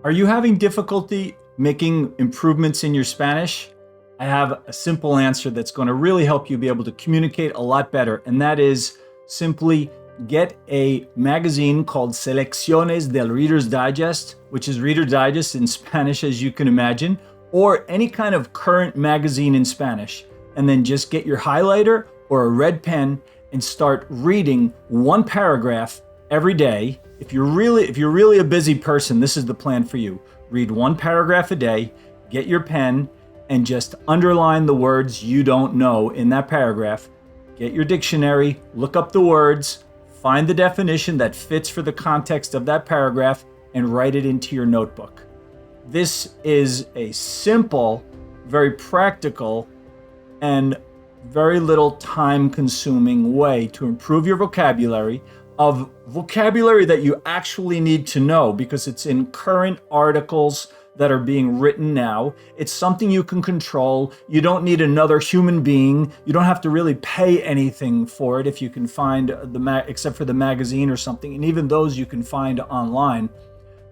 Are you having difficulty making improvements in your Spanish? I have a simple answer that's going to really help you be able to communicate a lot better, and that is simply get a magazine called Selecciones del Reader's Digest, which is Reader's Digest in Spanish, as you can imagine, or any kind of current magazine in Spanish, and then just get your highlighter or a red pen and start reading one paragraph every day. If you're really a busy person, this is the plan for you. Read one paragraph a day, get your pen, and just underline the words you don't know in that paragraph. Get your dictionary, look up the words, find the definition that fits for the context of that paragraph, and write it into your notebook. This is a simple, very practical, and very little time-consuming way to improve your vocabulary, of vocabulary that you actually need to know because it's in current articles that are being written now. It's something you can control. You don't need another human being. You don't have to really pay anything for it if you can find except for the magazine or something, and even those you can find online.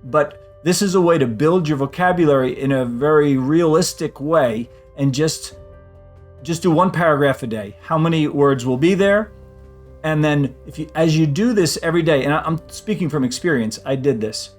But this is a way to build your vocabulary in a very realistic way, and just do one paragraph a day. How many words will be there? And then as you do this every day, and I'm speaking from experience, I did this.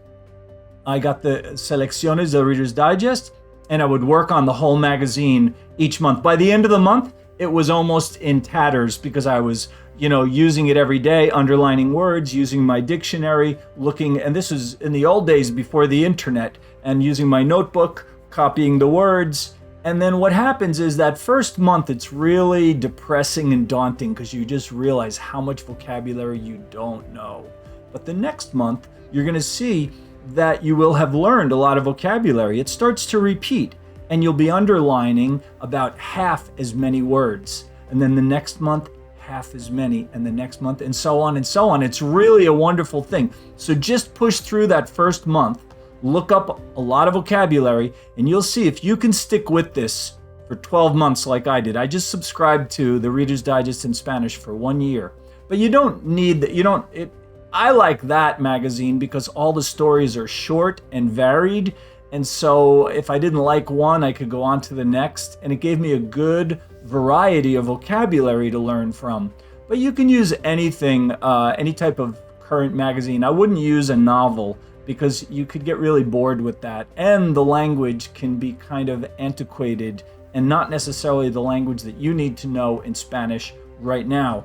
I got the Selecciones del Reader's Digest, and I would work on the whole magazine each month. By the end of the month, it was almost in tatters because I was, using it every day, underlining words, using my dictionary, looking, and this was in the old days before the internet, and using my notebook, copying the words. And then what happens is that first month, it's really depressing and daunting because you just realize how much vocabulary you don't know. But the next month, you're going to see that you will have learned a lot of vocabulary. It starts to repeat, and you'll be underlining about half as many words. And then the next month, half as many, and the next month, and so on and so on. It's really a wonderful thing. So just push through that first month. Look up a lot of vocabulary, and you'll see if you can stick with this for 12 months like I did. I just subscribed to the Reader's Digest in Spanish for 1 year. But you don't need that. I like that magazine because all the stories are short and varied. And so if I didn't like one, I could go on to the next. And it gave me a good variety of vocabulary to learn from. But you can use anything, any type of current magazine. I wouldn't use a novel, because you could get really bored with that. And the language can be kind of antiquated and not necessarily the language that you need to know in Spanish right now.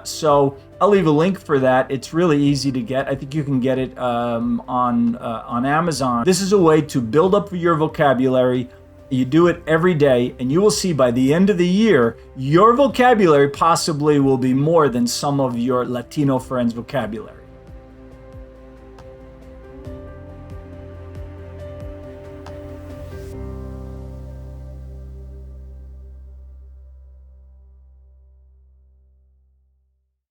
So I'll leave a link for that. It's really easy to get. I think you can get it on Amazon. This is a way to build up your vocabulary. You do it every day, and you will see by the end of the year, your vocabulary possibly will be more than some of your Latino friends' vocabulary.